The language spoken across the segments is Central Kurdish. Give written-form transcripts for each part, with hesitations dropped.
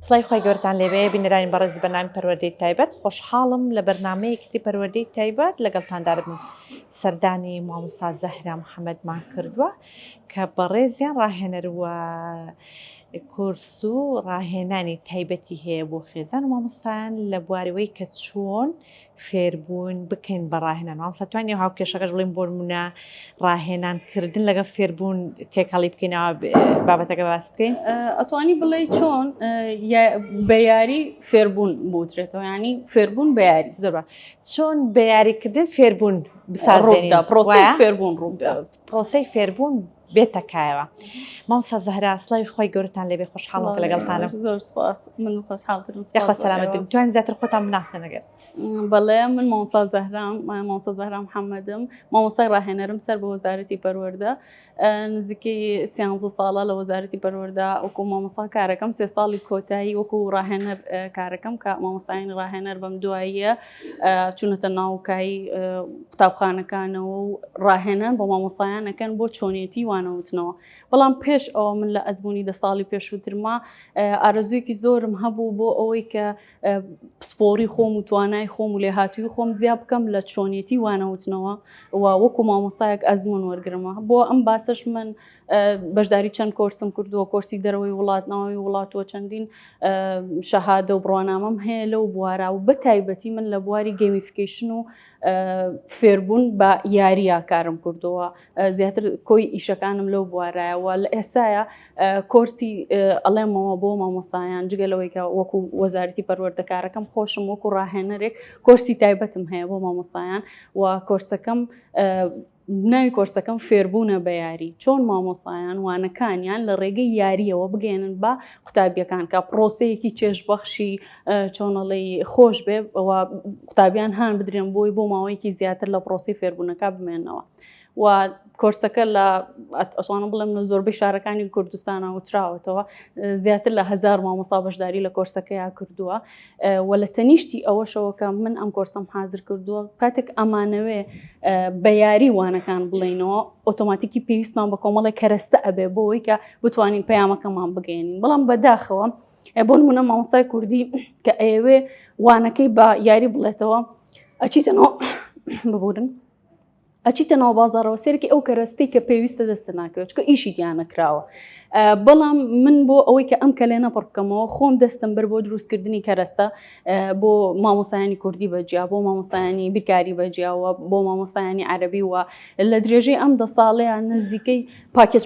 سڵای خۆی گەورتان لێبێ بینەرانی بەڕێز بەنامی پەروەردەی تایبەت خۆشحاڵم لە بەرنامەیەکی پەروەردەی تایبەت لەگەڵتاندار بووم. سەردانی مامۆستا زەهرا محەممەدمان کردووە کە بەڕێزیان ڕاهێنەروە کورس و ڕاهێنانی تایبەتی هەیە بۆ خێزان و مامۆستایان لە بوارەوەی کە چۆن فێربوون بکەین بە ڕاهێنان سەتوانانی هاوکێشەکەش بڵێن بۆ نمونە ڕاهێنانکردن لەگە فێربوون تێکەڵی بکەینەوە بابەتەکە باس بکەین. ئەتوانی بڵێ چۆن بە یاری فێربوون بوترێتەوە ینی فێربوون بە یاری زۆر چۆن بە یاریکردن فێربوون بسازێنین پرۆسەی فێربوون ڕوودا پرۆسەی فێربوون بێتەکایەوە. مامۆستا زەهرا سڵاوی خۆی گەورتان لێبێ خۆشحاڵم کە لەگەڵتانم. زۆر سپاس من خۆشحاڵترم. یاخوا سەلامەت بن. توانین زیاتر خۆتان بناسنەگەر. بەڵێ من مامۆستا زەهرا محەممەدم مامۆستای ڕاهێنەرم سەر بە وەزارەتی پەروەردە نزیکەی 13 ساڵە لە وەزارەتی پەروەردە وەکو مامۆستا کارەکەم 3 ساڵی کۆتایی وەکو ڕاهێنەر کارەکەم کە مامۆستایانی ڕاهێنەر بەم دواییە چوونەتە ناوکایی قوتابخانەکانەوە و ڕاهێنان بۆ مامۆستایانەکەن بۆ چۆنیەتی وانەوتنەوە. بەڵام پێش ئەوە من لە ئەزمموی 10 ساڵی پێشووترما ئارەزوویەکی زۆرم هەبوو بۆ ئەوەی کە پسپۆری خۆم و توانای خۆم و لێهاتووی خۆم زیاد بکەم لە چۆنیەتی وانەوتنەوە و وەکو مامۆستایەک ئەزمون وەرگرمە بۆ ئەم باسەش من بەشداری چەند کۆرسم کردووە کۆرسی دەرەوەی وڵاتنەوەی وڵاتوە چەندین شەهادە و بڕوانامەم هەیە لەو بوارە و بە تایبەتی من لە بواری گەیمیفیکیشن و فێربوون بە یاریە کارم کردەوە زیاتر کۆی ئیشەکانم لەو بوارایەوە لە ئێسایە کۆرسی ئەڵێمەوە بۆ مامۆستایان جگەلەوەی کە وەکو وەزارەتی پەروەردەکارەکەم خۆشم وەکو ڕاهێنەرێک کۆرسی تایبەتم هەیە بۆ مامۆستایان و کۆرسەکەم ناوی کۆرسەکەم فێربوونە بە یاری چۆن مامۆستایان وانەکانیان لە ڕێگەی یاریەوە بگەێنن بە قوتابیەکان کە پرۆسەیەکی چێژبەخشی چۆنەڵی خۆش بێ قوتابیان هان بدرێن بۆی بۆ ماوەیەکی زیاتر لە پرۆسی فێربوونەکە بمێنەوە و کۆرسەکە لە ئەتوانم بڵێم لە زۆربەی شارەکانی کوردستانە وتراوەتەوە زیاتر لە 1000 مامۆستا بەشداری لە کۆرسەکەیان کردووە و لە تەنیشتی ئەوەشەوە کە من ئەم کۆرسم حازر کردووە کاتێک ئەمانەوێ بە یاری وانەکان بڵێنەوە ئۆتۆماتیکی پێویستمان بە کۆمەڵی کەرەستە ئەبێ بۆەوەی کە بتوانین پەیامەکەمان بگەێنین بەڵام بەداخەوە بۆ نمونە مامۆستای کوردی کە ئەوێ وانەکەی بە یاری بڵێتەوە ئەچیتەنەوە ببورن ئەچیتەنەوە بازارەوە سێرەکی ئەو کەرەستەی کە پێویستە دەستە ناکەوێت چکە ئیشی دیانەکراوە بەڵام من بۆ ئەوەی کە ئەم کەلێنە پڕ بکەمەوە خۆم دەستم بەر بۆ دروستکردنی کەرەستە بۆ مامۆستایانی کوردی بەجیا بۆ مامۆستایانی بیرکاری بەجیاوە بۆ مامۆستایانی عەرەبی وە لە درێژەی ئەم 10 ساڵەیان نزیکەی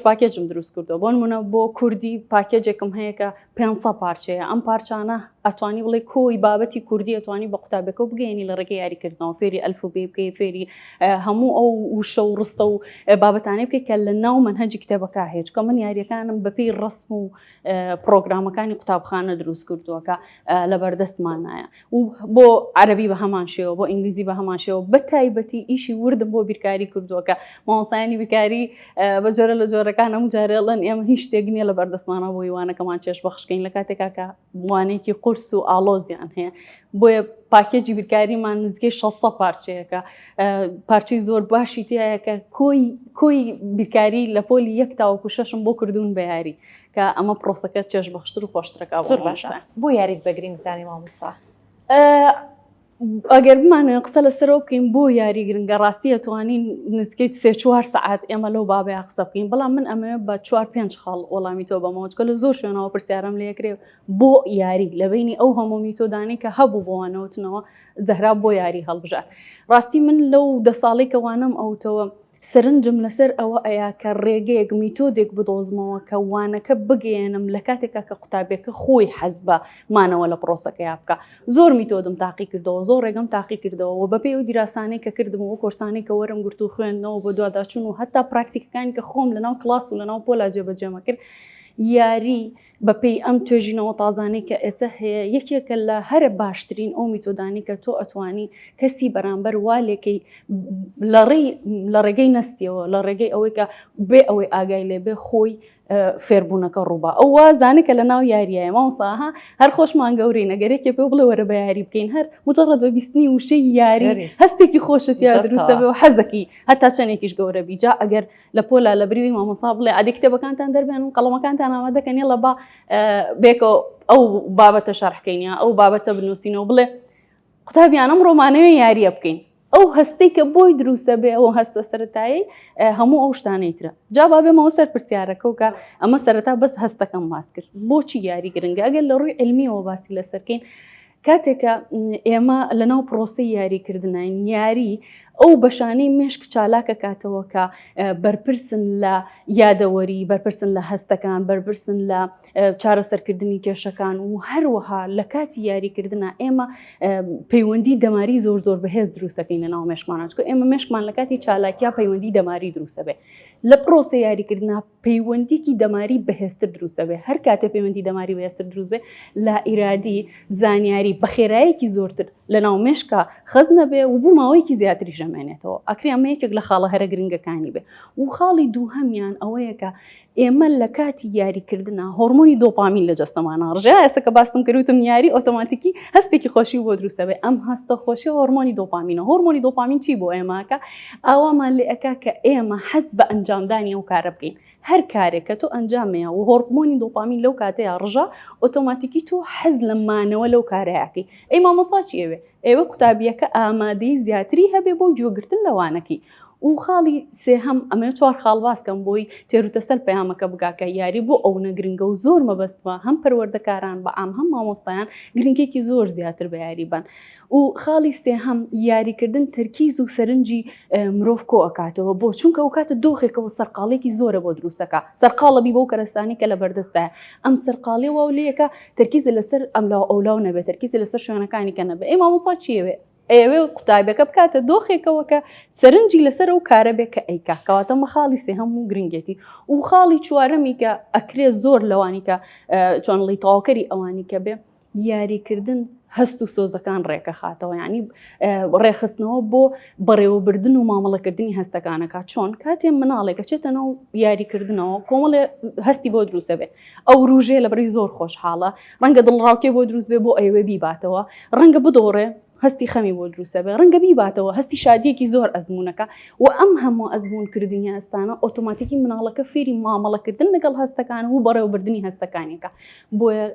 پاکێجم دروست کردەوە بۆ نمونە بۆ کوردی پاکێجێکم هەیە کە 500 پارچەیە ئەم پارچانە ئەتوانی بڵێ کۆی بابەتی کوردی ئەتوانی بە قوتابەکە بگەێنی لە ڕێگەی یاریکردنەوە فێری ئەلفوبێ بکەی فێری هەموو ئەو وشە و ڕستە و بابەتانەی بکەی کە لە ناو منهەجی کتێبەکە هەیە چکە من یاریەکانم بەپێی ڕسم و پرۆگرامەکانی قوتابخانە دروست کردووە کە لە بەردەستمان نایە و بۆ عەرەبی بە هەمان شێوە بۆ ئینگلیزی بە هەمان شێوە بە تایبەتی ئیشی وردم بۆ بیرکاری کردووە کە مامۆستایانی بیرکاری بە جۆرە لە جۆرەکان هەموو جارێڵەن ئێمە هیچ شتێک نییە لە بەردەستمانە بۆ وانەکەمان چێش بەخشکەین لە کاتێکا کە وانەیەکی قورس و ئاڵۆزیان هەیە بۆیە پاکێجی بیرکاریمان نزیکەی 600 پارچەیەکە پارچەی زۆر باشی تایە کە کۆی بیرکاری لە پۆلی 1 تا 6 بۆ کردوون بە یاری کە ئەمە پرۆسەکە چێژ بەخشتر و خۆشترەکە زۆر باشە بۆ یاریت بەگرنگ زانی مامۆستا ئەگەر بمانەوە قسە لەسەرەوە بکەین بۆ یاری گرنگە ڕاستی ئەتوانین نزیکەی 3-4 سەعات ئێمە لەو بابەیە قسە بکەین بەڵام من ئەمەوێ بە 4-5 خاڵ وەڵامی تۆ بەمەوە چکە لە زۆر شوێنەوە پرسیارەم لێ کرێ بۆ یاری لە بینی ئەو هەموو میتۆدانی کە هەبوو بۆ وانەوتنەوە زەهرا بۆ یاری هەڵبژات ڕاستی من لەو 10 ساڵی کە وانەم ئەوتەوە سرنجم لەسەر ئەوە ئەیە کە ڕێگەیەک میتۆدێک بدۆزمەوە کە وانەکە بگەێنم لە کاتێکا کە قوتابێکە خۆی حەز بە مانەوە لە پرۆسەکەیا بکە زۆر میتۆدم تاقی کردەوە زۆر ڕێگەم تاقی کردەوە و بەپێی و دیراسانەی کە کردمەوە کۆرسانەی کە وەرم گرت و خوێندنەوە بۆ دوواداچوون و هەتا پراکتیکەکانی کە خۆم لەناو کلاس و لەناو پۆلا جێبەجێمە کرد یاری بەپێی ئەم توێژینەوە تازانەی کە ئێستا هەیە یەکێکە لە هەرە باشترین ئەو میتۆدانی کە تۆ ئەتوانی کەسی بەرامبەر والێکی لە ڕێگەی نستیەوە لە ڕێگەی ئەوەی کە بێ ئەوەی ئاگای لێ بێ خۆی فێربوونەکە ڕووبا ئەو وازانێک کە لە ناو یاریایە مامۆستاها هەر خۆشمان گەورەی نەگەرێکی پێ بڵێ وەرە بە یاری بکەین هەر مجرد بە بیستنی وشەی یاری هەستێکی خۆشت یا دروستە بێ و حەزەکی هەتا چەندێکیش گەورە بی جا ئەگەر لە پۆلا لە بریوی مامۆستا بڵێ ئادی کتێبەکانتان دەربێن و قەڵەمەکانتان ئامادەکەن لە با بێکەوە ئەو بابەتە شەرحکەینە ئەو بابەتە بنووسینەوە بڵێ قوتابیان ئەم ڕۆمانەوە یاریە بکەین ئەو هەستەی کە بۆی دروستە بێ ئەو هەستە سەرەتایی هەموو ئەو شتانەی ترە جا با بێمەوە سەر پرسیارەکە و کە ئەمە سەرەتا بەس هەستەکەم باس کرد بۆچی یاری گرنگە ئەگەر لە ڕووی علمیەوە باسی لەسەرکەین کاتێکە ئێمە لەناو پرۆسی یاریکردنین یاری ئەو بەشانەی مێشک چالاکە کاتەوە کە بەرپرسن لە یادەوەری بەرپرسن لە هەستەکان بەرپرسن لە چارەسەرکردنی کێشەکان و هەروەها لە کاتی یاریکردنە ئێمە پەیوەندی دەماری زۆر زۆر بەهێز دروستەکەین لەناو مێشکمانە چکە ئێمە مێشکمان لە کاتی چالاکیا پەیوەندی دەماری دروستە بێ لە پرۆسی یاریکردنا پەیوەندیکی دەماری بەهێزتر دروستە بێ هەر کاتێ پەیوەندی دەماری بەهێزتر دروست بێ لا ئیرادی زانیاری بەخێرایەکی زۆرتر لەناو مێشکە خەزنە بێ و بوو ماوەیەکی زیاتری ژەمێنێتەوە ئەکری ئەمە یەکێک لە خاڵە هەرە گرنگەکانی بێ و خاڵی دووهەمیان ئەوەیە کە ئێمە لە کاتی یاریکردنە هۆرمۆنی دۆپامین لە جەستەمانە ڕژێ ئێستا کە باستم کردوتم یاری ئۆتۆماتیکی هەستێکی خۆشی بۆ دروستە بێ ئەم هەستە خۆشی هۆرمۆنی دۆپامینە هۆرمۆنی دۆپامین چی بۆ ئێمەکە ئاوامان لێ ئەکا کە ئێمە حەز بە ئەنجامدانی ئەو کارە بکەین هەر کارێکە تۆ ئەنجامەیە و هۆرمۆنی دۆپامین لەو کاتەیە ڕژە ئۆتۆماتیکی تۆ حەز لە مانەوە لەو کارەیەکەی ئەی مامۆستا چی ئێوە قوتابیەکە ئامادەی زیاتری هەبێ بۆ گوێگرتن لەوانەکەی و خاڵی سێهەم ئەمە چوار خاڵ باسکەم بۆی تێروتەسەل پەیامەکە بگاکە یاری بۆ ئەو نەگرنگە و زۆر مەبەستوە هەم پەروەردەکاران بە ئام هەم مامۆستایان گرنگێکی زۆر زیاتر بە یاریبان و خاڵی سێهەم یاریکردن تەرکیز و سەرنجی مرۆڤ کۆ ئەکاتەوە بۆ چونکە ئەو کاتە دۆخێکەوە سەرقاڵێکی زۆرە بۆ دروستەکە سەرقاڵەبی بۆ کەرەستانی کە لە بەردەستایە ئەم سەرقاڵی واو لەیەکە تەرکیزە لەسەر ئەملاو ئەولاو نەبێت تەرکیزە لەسەر شوێنەکانی کە نەبێ ئێ مامۆستا چیەوێ ئێوێ قوتابەکە بکاتە دۆخێکەوە کە سەرنجی لەسەر ئەو کارە بێ کە ئەیکا کەواتە مە خاڵی سێهەم و گرنگێتی و خاڵی چوارەمی کە ئەکرێ زۆر لەوانی کە چۆنڵی تەواوکەری ئەوانی کە بێ یاریکردن هەست و سۆزەکان ڕێکە خاتەوە ینی ڕێخستنەوە بۆ بەڕێوەبردن و مامەڵەکردنی هەستەکانەکە چۆن کاتێ مناڵێکە چێتە ناو یاریکردنەوە کۆمەڵێ هەستی بۆ دروستە بێ ئەو ڕوژێ لە بەری زۆر خۆشحاڵە ڕەنگە دڵڕاوکێ بۆ دروست بێ بۆ ئەوێ بیباتەوە ڕەنگە بدۆڕێ هەستی خەمی بۆ دروستە بێ ڕەنگە بیباتەوە هەستی شادیەکی زۆر ئەزمونونەکە و ئەم هەموو ئەزمونکردنی هەستانە ئۆتۆماتیکی مناڵەکە فێری مامەڵەکردن لەگەڵ هەستەکان و بەڕێوەبردننی هەستەکانێکە بۆیە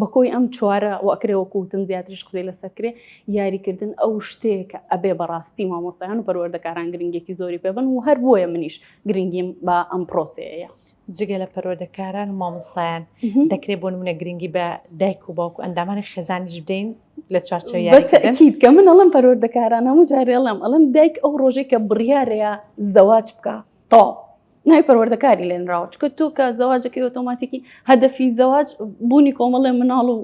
بەکۆی ئەم چوارە و ئەکرێوە کوتم زیاتریش قزەی لەسەرکرێ یاریکردن ئەو شتێکە ئەبێ بەڕاستی مامۆستایان و پەروەردەکاران گرنگێکی زۆری پێبن و هەر بۆیە منیش گرنگیم بە ئەم پرۆسەیە جگە لە پەروەردەکاران و مامۆستایان دەکرێت بۆ نمونە گرنگی بە دایک و باوکو ئەندامانی خێزانیش بدەین لە چوارچەوەی یاریکردن کە من ئەڵم پەروەردەکاران هەموو جارێ ئەڵم دایک ئەو ڕۆژێک کە بڕیارەیە زەواج بکە تاو نای پەروەردەکاری لێنراوە چکە تۆ کە زەواجەکەی ئۆتۆماتیکی هەدەفی زەواج بوونی کۆمەڵێ مناڵ و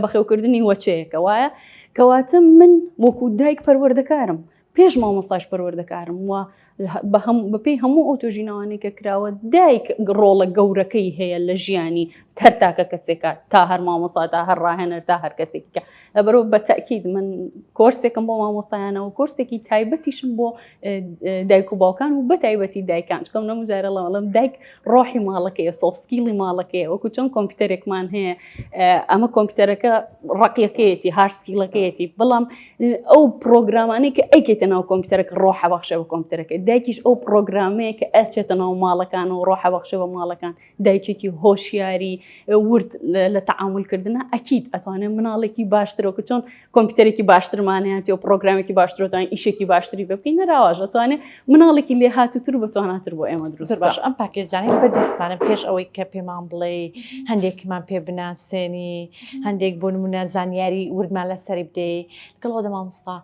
بەخێوکردنی وەچەیەکە وایە کەواتە من وەکو دایک پەروەردەکارم پێش مامۆستاش پەروەردەکارم وە بەپێی هەموو ئۆتۆژینەوانی کە کراوە دایک ڕۆڵە گەورەکەی هەیە لە ژیانی هەر تاکە کەسێکە تا هەر مامۆستا تا هەر ڕاهێنەر تا هەر کەسێکیکە لەبەرەوە بە تەکید من کۆرسێکم بۆ مامۆستایانەوە کۆرسێکی تایبەتیشم بۆ دایک و باوکان و بە تایبەتی دایکان چکەم نەموجارەڵەوەڵم دایک ڕۆحی ماڵەکەیە سۆفسکیلی ماڵەکەیە وەکو چۆن کۆمپیوتەرێکمان هەیە ئەمە کۆمپیوتەرەکە ڕقیەکەیەتی هارسکیلەکەیەتی بەڵام ئەو پرۆگرامانەی کە ئەیکێتە ناو کۆمپیوتەرەکە ڕۆحە بەخشە بە کۆمپیوتەرەکە دایکیش ئەو پرۆگرامەیە کە ئەچێتە ناو ماڵەکان و ڕۆحە بەخشە بە ماڵەکان دایکێکی هۆشیاری ورد لە تەعاملکردنە ئەکید ئەتوانێت مناڵێکی باشترەوە چۆن کۆمپیوتەرێکی باشترمانەیە و پرۆگرامێکی باشترەوەتوان ئیشێکی باشتری بکەین نەراواژ ئەتوانێت مناڵێکی لێ هاتووتر بتواناتر بۆ ئێمە دروست باش ئەم پاکێجانەی بەدەستمانە پێش ئەوەی کە پێمان بڵێ هەندێکمان پێ بناسێنی هەندێک بۆ نمونە زانیاری وردمان لەسەری بدەی لەگەڵەوە مامۆستا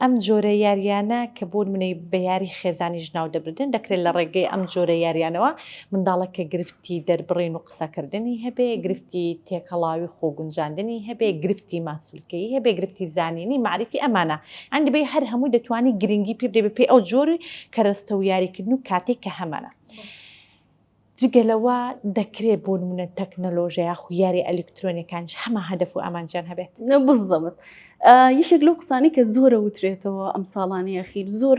ئەم جۆرە یاریانە کە بۆ منەی بە یاری خێزانی ژناو دەبردن دەکرێت لە ڕێگەی ئەم جۆرە یاریانەوە منداڵەکە گرفتی دەربڕین و قسەکردنی هەبێ گرفتی تێکەڵاوی خۆگونجاندنی هەبێ گرفتی ماسوولکەی هەبێ گرفتی زانینی معرفی ئەمانە ئەندبێ هەر هەمووی دەتوانی گرنگی پێ بدەی بەپێی ئەو جۆری کەرەستە و یاریکردن و کاتێک کە هەمانە جگەلەوە دەکرێت بۆ نمونە تەکنەلۆژیا خو یاری ئەلکترۆنیەکانش هەمە هەدەف و ئەمانجان هەبێت بزەمت یەکێک لەو قسانی کە زۆرە وترێتەوە ئەم ساڵانی ئەخیر زۆر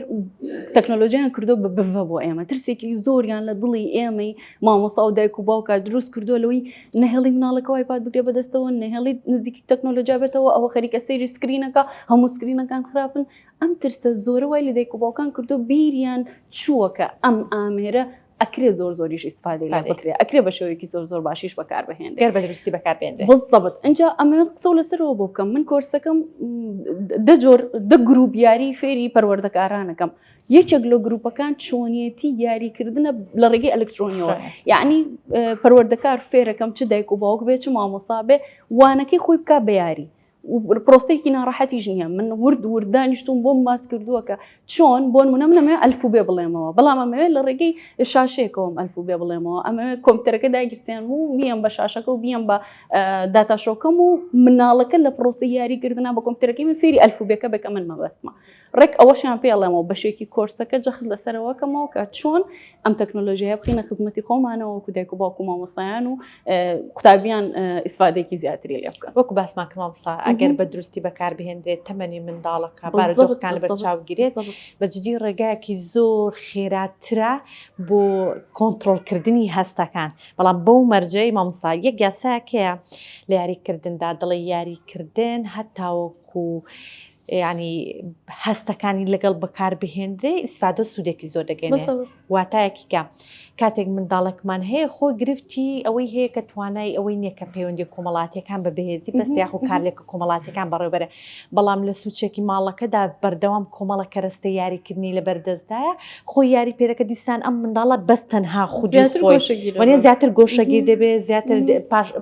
تەکنۆلۆژیان کردو بە بڤە بۆ ئێمە ترسێکی زۆریان لە دڵی ئێمەی مامۆستا و دایک و باوکە دروست کردو لەوەی نەهێڵی مناڵەکە وایپاد بگرێ بەدەستەوە نەهێڵی نزیکی تەکنۆلۆژیا بێتەوە ئەوە خەریکە سەیری سکرینەکە هەموو سکرینەکان خراپن ئەم ترسە زۆرە وای لە دایک و باوکان کردو بیریان چووەکە ئەم ئامێرە ئەکرێ زۆریش ئیسفادەی لێ بکرێ ئەکرێ بە شێوەیەکی زۆر باشیش بەکاربهێنرێ گەر بە دروستی بەکاربهێنرێ. بالضبط اینجا ئەمە قسە لەسەرەوە بۆ بکەم من کۆرسەکەم دە گروپ یاری فێری پەروەردەکارانەکەم یەکێک لە گروپەکان چۆنیەتی یاریکردنە لە ڕێگەی ئەلکترۆنیەوە یعنی پەروەردەکار فێرەکەم چ دایک و باوک بێ چ مامۆستا بێ وانەکەی خۆی بکە بە یاری پرۆسەیەکی ناڕەحەتیش نییە من وردانیشتم بۆم باس کردووە کە چۆن بۆ نمونە منەمەوێ ئەلفوبێ بڵێمەوە بەڵام ئەمەوێ لە ڕێگەی شاشەیەکەوەم ئەلفوبێ بڵێمەوە ئەمەوێ کۆمپیوتەرەکە داگیرسیان و بیان بە شاشەکە و بیان بە داتاشۆکەم و مناڵەکە لە پرۆسی یاریکردنا بە کۆمپیوتەرەکەی من فێری ئەلفوبێکە بکە من مەبەستمە ڕێک ئەوەشیان پێڵێمەوە بەشێکی کۆرسەکە جەخت لەسەرەوەکەمەوە کە چۆن ئەم تەکنۆلۆژیە بخینە خزمەتی خۆمانەوە وەکو دایک و باوک و مامۆستایان و قوتابیان ئیسفادێکی زیاتری لێ بکەن وەکو باسمان کڵامسا ئەگەر بە دروستی بەکاربهێنرێت تەمەنی منداڵەکە بارودۆخەکان لە بەرچاوگیرێت بەجددی ڕێگایەکی زۆر خێراترە بۆ کۆنتترۆلکردنی هەستەکان بەڵام بەو مەرجەی مامۆستا یەک یاسایەکەیە لە یاریکردندا دڵی یاریکردن هەتاوەکو ینی هەستەکانی لەگەڵ بەکاربهێنرێ ئیسفادە سوودێکی زۆر دەگەێنێ واتایەکیکە کاتێک منداڵێکمان هەیە خۆی گرفتی ئەوەی هەیە کە توانای ئەوەی نییە کە پەیوەندی کۆمەڵاتیەکان بە بەهێزی بەستیاخ و کارلێکە کۆمەڵاتەکان بەڕێوبەرە بەڵام لە سوچێکی ماڵەکەدا بەردەوام کۆمەڵە کەرەستە یاریکردنی لە بەردەستدایە خۆی یاری پێرەکە دیسان ئەم منداڵە بەست تەنها خودی خۆی زیاتر گۆشەگیر دەبێت زیاتر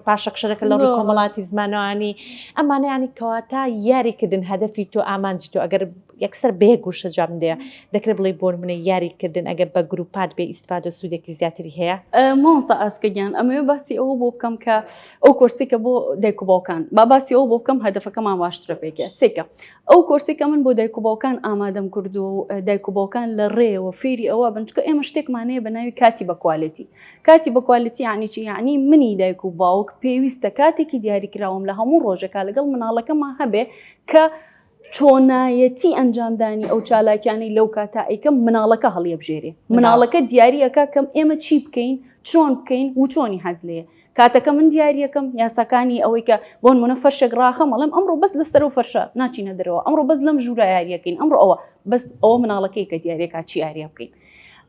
پاشەکشەرەکە لە ڕووی کۆمەڵاتی زمانوانی ئەمانەیانی کەواتە یاریکردن هەدەفی تۆ ئامانجی تۆ ئەگەر یەکسەر بێ گوشە جواب دەیە دەکرێت بڵێ بۆ منە یاریکردن ئەگەر بە گروپات بێ ئیسفادە سوودێکی زیاتری هەیە مامۆستا ئاسکەگیان ئەمەوێ باسی ئەوە بۆ بکەم کە ئەو کۆرسێکە بۆ دایک و باوکان باسی ئەوە بۆ بکەم هەدەفەکەمان باشترە پێکە سێکە ئەو کۆرسێکە من بۆ دایک و باوکان ئامادەم کردو و دایک و باوکان لە ڕێەوە فێری ئەوە بنچکە ئێمە شتێکمانەیە بە ناوی کاتی بەکوالیتی یعنی چی یعنی منی دایک و باوک پێویستە کاتێکی دیاریکراوم لە هەموو ڕۆژێکا لەگەڵ مناڵەکەمان هەبێ کە چۆنایەتی ئەنجامدانی ئەو چالاکیانی لەو کاتائیکەم مناڵەکە هەڵیەبژێرێ مناڵەکە دیاریەکە کەم ئێمە چی بکەین چۆن بکەین و چۆنی حەزلەیە کاتەکە من دیاریەکەم یاساکانی ئەوەی کە بۆن منە فەرشێک ڕاخە مەڵم ئەمڕۆ بەس لەسەر و فەرشە ناچینە دەرەوە ئەمڕۆ بەس لەم ژوورە یاریەکەین ئەمڕۆ ئەوە بەس ئەوە مناڵەکەی کە دیارێکا چی یاریە بکەین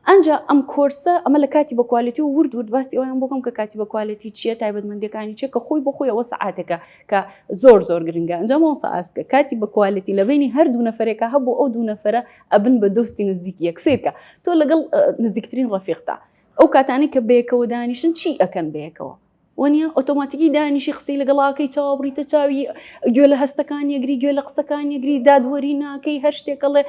ئەنجا ئەم کۆرسە ئەمە لە کاتی بەکوالیتی و ورد باسی ئەویان بۆکەم کە کاتی بەکوالیتی چیە تایبەتمەندیەکانی چیە کە خۆی بۆ خۆی ئەوە سەعاتێکە کە زۆر گرنگە ئەنجا مامۆستا ئاسکە کاتی بەکوالیتی لە بینی هەر دوو نەفرێکە هەبوو ئەو دوو نەفرە ئەبن بە دۆستی نزیکی یەکسێرکە تۆ لەگەڵ نزیکترین ڕەفیقتا ئەو کاتانی کە بەیەکەوە دانیشن چی ئەکەن بەیەکەوە وانە ئۆتۆماتیکی دانیشی قسەی لەگەڵاکەی چاوەڕیتە چاوی گوێ لە هەستەکان یەگری گوێ لە قسەکان یەگری دادوەری ناکەی هەر شتێکەڵێ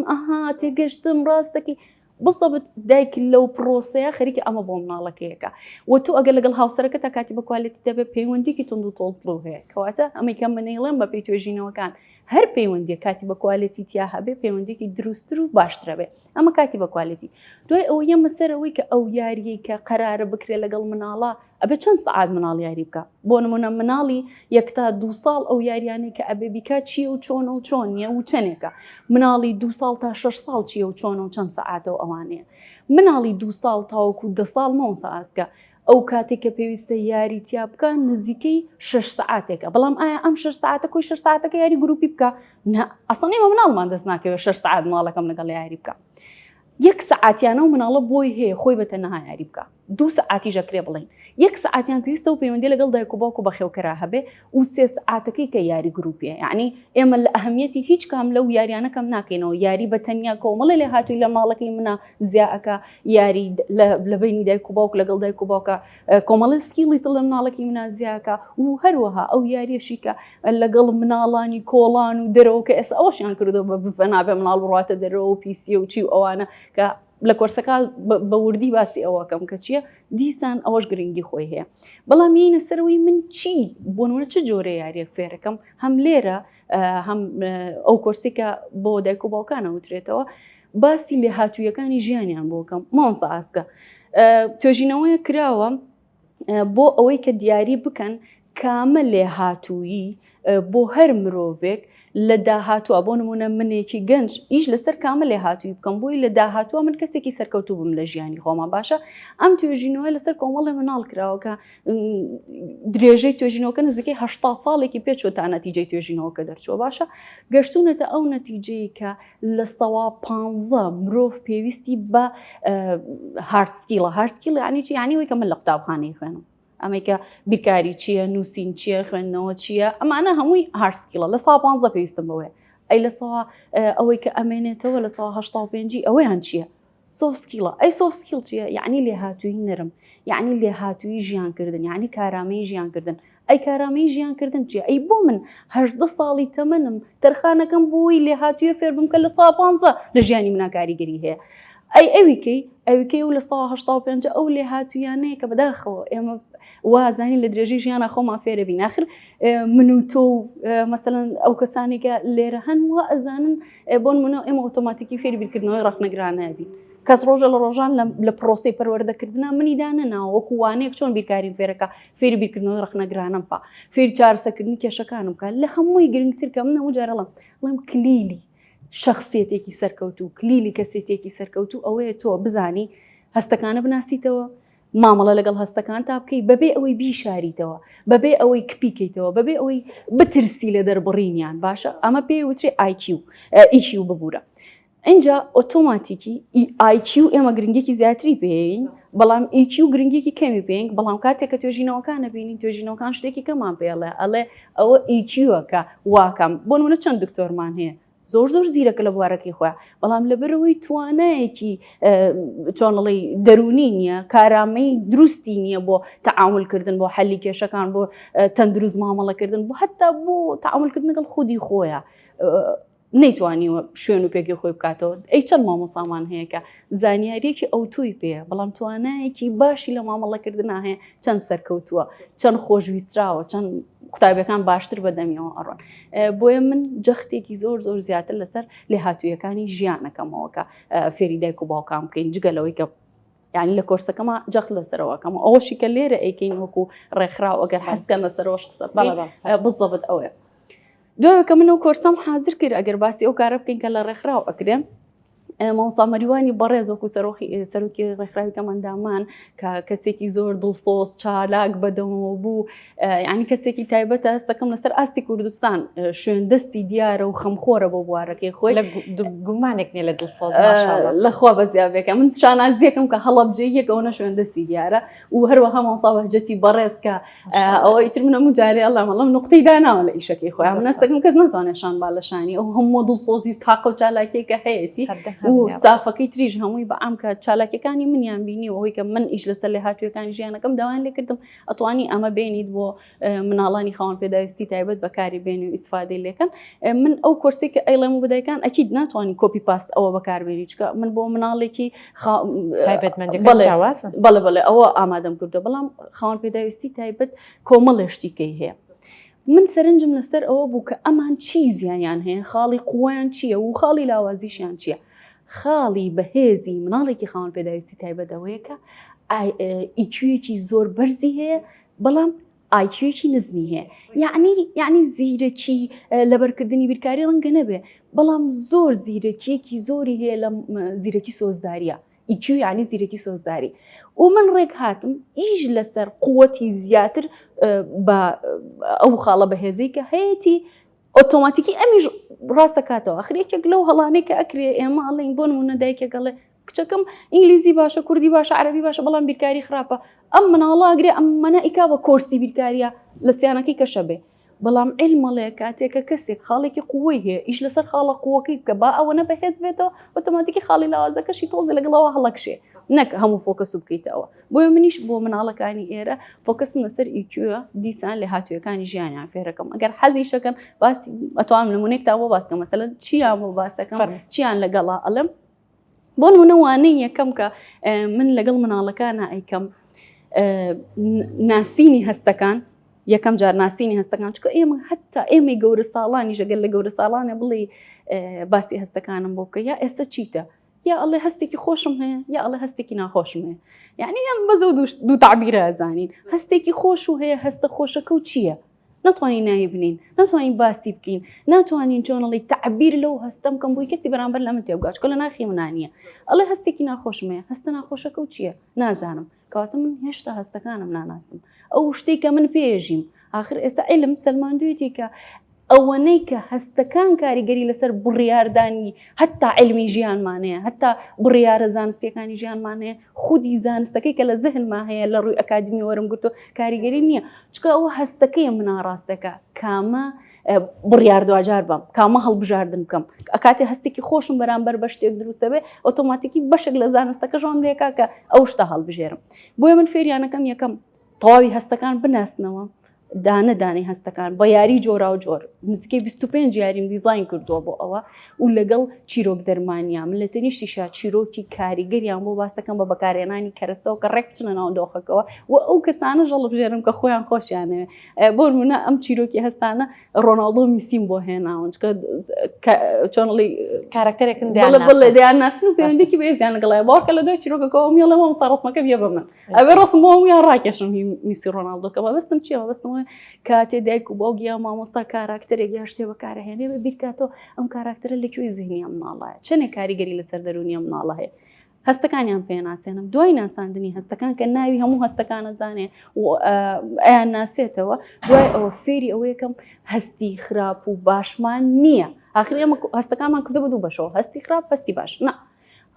ئەها تێگەشتم ڕاستەکەی بڵسەبت دایک لەو پرۆسەیە خەریکە ئەمە بۆ مناڵەکەیەکە و تۆ ئەگەر لەگەڵ هاوسەرەکە تا کاتی بەکوالیتی دەبێت پەیوەندیکی تند و تۆڵپڵ هەیە کەواتە ئەمەی کەم منێڵێن بە پێی توێژینەوەکان هەر پەیوەندی کاتی بەکوالیتی تیا هەبێ پەیوەندێکی دروستتر و باشترە بێ ئەمە کاتی بەکوالیتی دوای ئەوە یەمە سەرەوەی کە ئەو یاریی کە قەرارە بکرێت لەگەڵ مناڵە ئەبێ چەند سەعات مناڵ یاری بکە بۆ نمونە مناڵی یەک تا 2 ساڵ ئەو یاریانەی کە ئەبێ بیکات چییە و چۆنە و چۆن نییە و چەندێکە مناڵی 2 ساڵ تا 6 ساڵ چییە و چۆنە و چەند سەعاتەوە ئەوانەیە مناڵی 2 ساڵ تاوەکو 10 ساڵ مامۆستا ئاسکە ئەو کاتێک کە پێویستە یاری تیا بکە نزیکەی 6 سەعاتێکە بەڵام ئایا ئەم 6 سەعاتە کۆی 6 سەعاتەکە یاری گروپی بکە نه ئەسڵ ئێمە مناڵمان دەست ناکەوێت 6 سەعات مناڵەکەم لەگەڵ یاری بکە 1 سەعاتیانە و مناڵە بۆی هەیە خۆی بە تەنها یاری بکە 2 سەعاتی ژەکرێ بڵین 1 سەعاتیان پێویستە و پەیوەندی لەگەڵ دایک و باوک و بەخێوکەرا هەبێ و 3 سەعاتەکەی کە یاری گروپیە یعنی ئێمە لە ئەهەمیەتی هیچ کام لەو یاریانەکەم ناکەینەوە یاری بە تەنیا کۆمەڵە لێ هاتووی لە ماڵەکەی منە زیاکە یاری لە بینی دایک و باوک لەگەڵ دایک و باوکە کۆمەڵی سکیڵی تڵ لە مناڵەکەی منە زیاکە و هەروەها ئەو یاریەشی کە لەگەڵ مناڵانی کۆڵان و دەرەوە کە ئێستا ئەوەشیان کردو بە بفەنابێ مناڵ بڕاتە دەرەوە و پیسیە و چی و ئەوانە کە لە کۆرسەکە بە وردی باسی ئەوەکەم کە چییە دیسان ئەوەش گرنگی خۆی هەیە بەڵام یینە سەرەوەی من چی بۆنەوە چه جۆرە یاریەک فێرەکەم هەم لێرە هەم ئەو کۆرسێکە بۆ دایک و باوکانە وترێتەوە باسی لێ هاتوویەکانی ژیانیان بۆکەم مامۆستا ئاسکە توێژینەوەیە کراوە بۆ ئەوەی کە دیاری بکەن کامە لێ هاتوویی بۆ هەر مرۆڤێک لە داهاتووە بۆ نمونە منێکی گەنج ئیش لەسەر کامە لێ هاتووی بکەم بۆی لە داهاتووە من کەسێکی سەرکەوتوو بم لە ژیانی خۆمان باشە ئەم توێژینەوەی لەسەر کۆمەڵی مناڵ کراوەکە درێژەی توێژینەوەکە نزیکەی 80 ساڵێکی پێچوە تا نەتیجەی توێژینەوەکە دەرچووە باشە گەشتونەتە ئەو نەتیجەی کە لە 15 مرۆڤ پێویستی بە هاردسکیڵە یعنی چی یعنی وەی کە من لە قوتابخانەی خوێنم ئەمەیکە بیرکاری چییە نووسین چییە خوێندنەوە چییە ئەمانە هەمووی هاردسکیڵە لە 15 پێویستم بەوەیە ئەی لە ئەوەی کە ئەمێنێتەوە لە 85 ئەوەیان چییە سۆفسکیڵە ئەی سۆفسکیڵ چییە یعنی لێهاتووی نرم یعنی لێهاتووی ژیانکردن یعنی کارامەی ژیانکردن ئەی کارامەی ژیانکردن چییە ئەی بۆ من 18 ساڵی تەمەنم تەرخانەکەم بۆی لێهاتوویە فێر بم کە لە 15 لە ژیانی منە کاریگەری هەیە ئەی ئەویکەی و لە 85 ئەو لێهاتوویانەیە کە بەداخەوە ئێمە وازانی لە درێژی ژیانە خۆمان فێرە بین آخر من و تۆ مەسەلەن ئەو کەسانێکە لێرە هەن وە ئەزانن بۆ نمونە ئێمە ئۆتۆماتیکی فێری بیرکردنەوەی ڕەخنەگرانە بین کەس ڕۆژە لە ڕۆژان لە پرۆسی پەروەردەکردنا منیدانە ناوە وەکو وانەیەک چۆن بیرکاریم فێرەکە فێری بیرکردنەوەی ڕەخنەگرانم پا فێری چارەسەرکردنی کێشەکانم بکە لە هەمووی گرنگتر کە منە وجارەڵم بڵێم کلیلی شخصیەتێکی سەرکەوتوو کلیلی کەسێتێکی سەرکەوتوو ئەوەیە تۆ بزانی هەستەکانە بناسیتەوە مامەڵە لەگەڵ هەستەکان تا بکەی بەبێ ئەوەی بیشاریتەوە بەبێ ئەوەی کپیکەیتەوە بەبێ ئەوەی بترسی لە دەربڕینیان باشە ئەمە پێی وترێ IQ ببوورە اینجا ئۆتۆماتیکی IQ ئێمە گرنگێکی زیاتری پێین بەڵام EQ گرنگێکی کەمی پێین بەڵام کاتێک کە توێژینەوەکانە بینین توێژینەوەکان شتێکی کەمان پێڵێ ئەوە EQ-ەکە واکەم بۆ نمونە چەند دکتۆرمان هەیە زۆر زیرەکە لە بوارەکەی خۆیان بەڵام لەبەرەوەی توانایەکی چۆنڵی دەرونی نییە کارامەی دروستی نییە بۆ تەعاملکردن بۆ حەلی کێشەکان بۆ تەندروست مامەڵەکردن بۆ هەتا بۆ تەعاملکردن لەگەڵ خودی خۆیە نەیتوانیوە شوێن و پێکی خۆی بکاتەوە ئەی چەند مامۆسامان هەیە کە زانیاریەکی ئەو توی پێە بەڵام توانایەکی باشی لە مامەڵەکردنا هەیە چەند سەرکەوتووە چەند خۆشویستراوە چەند قوتابیەکان باشتر بەدەمیەوە ئەڕۆن بۆیە من جەختێکی زۆر زیاتر لەسەر لێهاتوویەکانی ژیانەکەمەوەکە فێری دایک و باوکام بکەین جگەلەوەی کە یعنی لە کۆرسەکەمە جەخت لەسەرەوەکەمە ئەوەشی کە لێرە ئەیکەین وەکو ڕێکخراو ئەگەر حەسکەن لەسەرەوەش قسە بزەبت ئەوەیە دوای کە من ئەو کۆرسەم حازر کرد ئەگەر باسی ئەو کارە بکەین کە لە ڕێکخراو ئەکرێن مامۆستا مەریوانی بەڕێز وەکو سەرۆکی ڕێکخراوی کەمەندامان کە کەسێکی زۆر دڵسۆز چالاک بەدەمەوە بوو یعنی کەسێکی تایبەتە هەستەکەم لەسەر ئاستی کوردستان شوێندەستی دیارە و خەمخۆرە بۆ بوارەکەی خۆی گومانێک نیە لە دڵسۆز لەخوا بەزیابێکە من شانازیەکەم کە هەڵەبجەیەک ئەوە شوێندەستی دیارە و هەروەها مامۆستا بەهجەتی بەڕێز کە ئەوە ئیتر منە مجارێ ئەڵام نقطەی داناوە لە ئیشەکەی خۆیان من هەستەکەم کەس ناتوانێت شان بالەشانی ئەو هەموو دڵسۆزی و تاقە و چالاکیەکە هەیەی و ستافەکەی تریژ هەمووی بە ئەم کە چالاکیەکانی منیان بینی ئەوەی کە من ئیش لەسەر لێهاتوویەکانی ژیانەکەم داوایان لێ کردم ئەتوانی ئەمە بێنیت بۆ مناڵانی خاوەن پێداویستی تایبەت بەکاری بێن و ئیسفادەی لێکەن من ئەو کورسێک کە ئەیڵێم و بدایکان ئەکید ناتوانانی کۆپی پاست ئەوە بەکاربێنی چکە من بۆ مناڵێکی بەڵێ ئەوە ئامادەم کردو بەڵام خاوەن پێداویستی تایبەت کۆمەڵێشتیکەی هەیە من سەرنجم لەسەر ئەوە بوو کە ئەمان چی زیانیان هەیە خاڵی قوویان چییە و خاڵی لاوازیشیان چییە خاڵی بەهێزی مناڵێکی خاوەن پێداویستی تایبەتەوەیە کە ئیکوێکی زۆر بەرزی هەیە بەڵام ئایکوێکی نزمی هەیە یعنی زیرەکی لەبەرکردنی بیرکاری ڕەنگە نەبێ بەڵام زۆر زیرەکیەکی زۆری هەیە لە زیرەکی سۆزداریە ئیکو یعنی زیرەکی سۆزداری و من ڕێک هاتم ئیش لەسەر قووەتی زیاتر بە ئەو خاڵە بەهێزەی کە هەیەی ئۆتۆماتیکی ئەمیش ڕاستەکاتەوە ئەخرێکێک لەو هەڵانەی کە ئەکرێ ئێمە ئەڵێن بۆ نمونە دایکێکەڵێ کچەکەم ئینگلیزی باشە کوردی باشە عەرەبی باشە بەڵام بیرکاری خراپە ئەم مناڵە ئەگرێ ئەممەنە ئیکا بە کۆرسی بیرکاریە لە سیانەکەی کەشە بێ بەڵام علمەڵەیە کاتێکە کەسێک خاڵێکی قووەی هەیە ئیش لەسەر خاڵە قووەکەی بکە با ئەوە نەبەهێز بێتەوە ئۆتۆماتیکی خاڵی لاوازەکەشی تۆزی لەگەڵەوە هەڵەکشێ نەک هەموو فۆکەس و بکەیتەوە بۆیە منیش بۆ مناڵەکانی ئێرە فۆکەسم لەسەر ئیکوە دیسان لە هاتوویەکانی ژیانیان فێرەکەم ئەگەر حەزی شەکەن باسی ئەتوانم نمونەیەک تا بۆ باسکە مەسەلەن چیان بۆ باسەکەم چیان لەگەڵا ئەڵم بۆ نمونە وانەی یەکەم کە من لەگەڵ مناڵەکانە ئەیکەم ناسینی هەستەکان یەکەم جار ناسینی هەستەکان چکە ئێمە هەتا ئێمە گەورە ساڵانی ژەگەل لە گەورە ساڵانە بڵێ باسی هەستەکانم بۆ بکە یا ئێستا چیتە یا ئەڵێ هەستێکی خۆشم هەیە یا ئەڵێ هەستێکی ناخۆشم هەیە. یعنی ئەم بەزە دوو تعبیرە ئەزانین، هەستێکی خۆش و هەیە، هەستە خۆشەکە و چییە؟ ناتوانین نایی بنین، ناتوانین باسی بکەین، ناتوانین چۆنەڵی تعبیر لەو هەستە بکەم بۆی کەسی بەرامبەر لە من تێبگات، چکە لە ناخی منە نییە. ئەڵێ هەستێکی ناخۆشم هەیە، هەستە ناخۆشەکە و چییە؟ نازانم. کەواتە من هێشتا هەستەکانم ناناسم. ئەو شتێک کە من پێژیم، آخر ئێستا عیلم سەلماندوێتی کە ئەوەنەی کە هەستەکان کاریگەری لەسەر بڕیاردانی هەتا علمی ژیانمانەیە، هەتا بڕیارە زانستیەکانی ژیانمانەیە، خودی زانستەکەی کە لە زەهنمان هەیە لە ڕووی ئەکادمی وەرم گرتو کاریگەری نییە، چکە ئەوە هەستەکەیە من ئاڕاستەکە کامە بڕیار دوجار بم، کامە هەڵبژاردن بکەم. کاتێ هەستێکی خۆشم بەرامبەر بە شتێک دروستە بێ، ئۆتۆماتیکی بەشێک لە زانستەکەژۆم لێکا کە ئەو شتە هەڵبژێرم. بۆیە من فێریانەکەم یەکەم تەواوی هەستەکان بناستنەوە، دانە دانەی هەستەکان بە یاری جۆرا و جۆر. نزیکەی 25 یاریم دیزاین کردووە بۆ ئەوە و لەگەڵ چیرۆک دەرمانیان من لە تەنیشتیشا چیرۆکی کاریگەریان بۆ باسەکەم بە بەکارهێنانی کەرەستەوە کە ڕێک بچنە ناو دۆخەکەەوە و ئەو کەسانە هەڵبژێرم کە خۆیان خۆشیانەوێ. بۆ نمونە ئەم چیرۆکی هەستانە ڕۆناڵدۆ میسیم بۆ هێناون، چکە چۆنڵی کارکتەرێکن بڵێ دەیان ناسن و پەیوەندێکی بێزیان لەگەڵای باوکە لە دوای چیرۆکەکەەوە میڵەوە ڕسمەکە بێ بە من ئەوێ ڕسم بۆ یان ڕاکێشم میسی ڕۆناڵدۆکە بەستم چیە بەستم کاتێ دایک و باوگیا مامۆستا کاراکتەرێک یا شتێ بەکارهێنێ بە بیرکاتەوە ئەم کاراکتەرە لەکوێی زیهنیە مناڵایە، چەندێک کاریگەری لەسەر دەرونیە مناڵە هەیە. هەستەکانیان پێ ناسێنم، دوای ناساندنی هەستەکان کە ناوی هەموو هەستەکانە زانێ و ئەیان ناسێتەوە، دوای ئەوە فێری ئەوە یەکەم هەستی خراپ و باشمان نییە. آخر ئێمە هەستەکانمان کردو بە دوو بەشەوە، هەستی خراپ، هەستی باش. نا،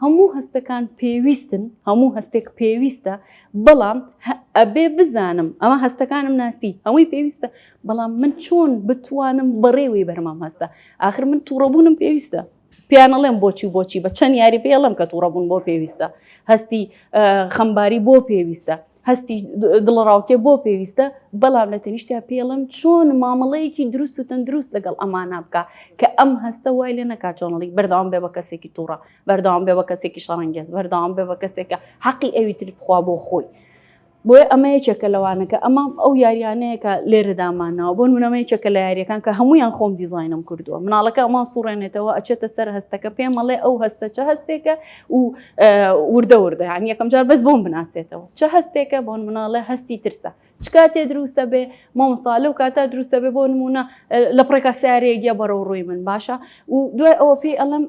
هەموو هەستەکان پێویستن، هەموو هەستێک پێویستە، بەڵام ئەبێ بزانم ئەمە هەستەکانم ناسی هەمووی پێویستە، بەڵام من چۆن بتوانم بەڕێوەی بەرمام هەستە. آخر من تووڕەبوونم پێویستە، پیانەڵێم بۆچی بە چەند یاری پێڵم کە تووڕەبوون بۆ پێویستە، هەستی خەمباری بۆ پێویستە، هەستی دڵڕاوکێ بۆ پێویستە، بەڵام لە تەنیشتیا پێڵم چۆن مامەڵەیەکی دروست و تەندروست لەگەڵ ئەمانە بکە کە ئەم هەستە وای لێ نەکات چۆنڵی بەردەوام بێ بە کەسێکی تووڕە، بەردەوام بێ بە کەسێکی شەڕەنگێز، بەردەوام بێ بە کەسێکە حەقی ئەوی تر بخوا بۆ خۆی. بۆیە ئەمە یەکێکە لەوانەکە ئەمە ئەو یاریانەیە کە لێرەدامانەوە بۆ نمونە یەکێکە لە یاریەکان کە هەمویان خۆم دیزاینم کردووە. مناڵەکە ئەمە سوڕێنێتەوە ئەچێتە سەر هەستەکە پێم مەڵێ ئەو هەستە چه هەستێکە و وردە یان یەکەم جار بەس بۆم بناسێتەوە چه هەستێکە بۆ مناڵە هەستی ترسە چ کاتێ دروستە بێ مامۆستا لەو کاتە دروستە بێ بۆ نمونە لە پڕێکە سیارەیەکە بەرەو ڕووی من باشە و دوای ئەوە پێی ئەڵم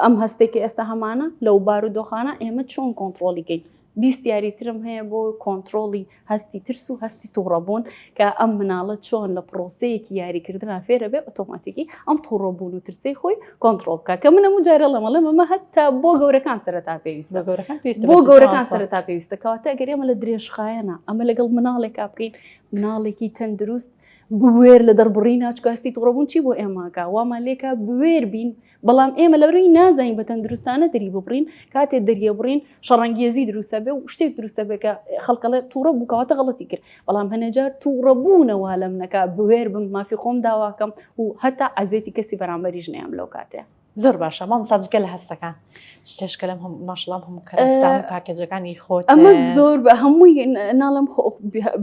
ئەم هەستێکی ئێستا هەمانە لەو بارودۆخانە ئێمە چۆن کۆنتڕۆلیکەین. 20 یاریترم هەیە بۆ کۆنتڕۆلی هەستی ترس و هەستی تووڕەبوون کە ئەم مناڵە چۆن لە پرۆسەیەکی یاریکردنا فێرە بێ ئۆتۆماتیکی ئەم تووڕەبوون و ترسی خۆی کۆنتڕۆل بکە کە منە مجارە لەمەڵێ مەمە هەتا بۆ گەورەکان سەرەتا پێویستە بۆ گەورەکان سەرەتا پێویستە کەواتە ئەگەر ئێمە لە درێژخایەنە ئەمە لەگەڵ مناڵێکا بکەین مناڵێکی تەندروست بوێر لە دەربڕی ناچکاستی تووڕەبوون چی بۆ ئێماکە وامان لێکە بوێر بین بەڵام ئێمە لەبەرەوەی نازانین بە تەندروستانە دەری ببڕین کاتێ دەریە بڕین شەڕەنگێزی دروستە بێ و شتێک دروستە بێ کە خەڵکەڵێ تووڕە بوو کەواتە غەڵەتی کرد بەڵام هەنێجار تووڕەبوونەوە لەم نەکا بوێر بم مافی خۆم داواکەم و هەتا عەزێتی کەسی بەرامبەریش نەیەم لەو کاتێ. زۆر باشە مامۆستا لە هەستەکان چ لەم ماشڵام هەموو کەرەستان پاکێجەکانی خۆت ئەمە زۆر بە هەمووی ناڵم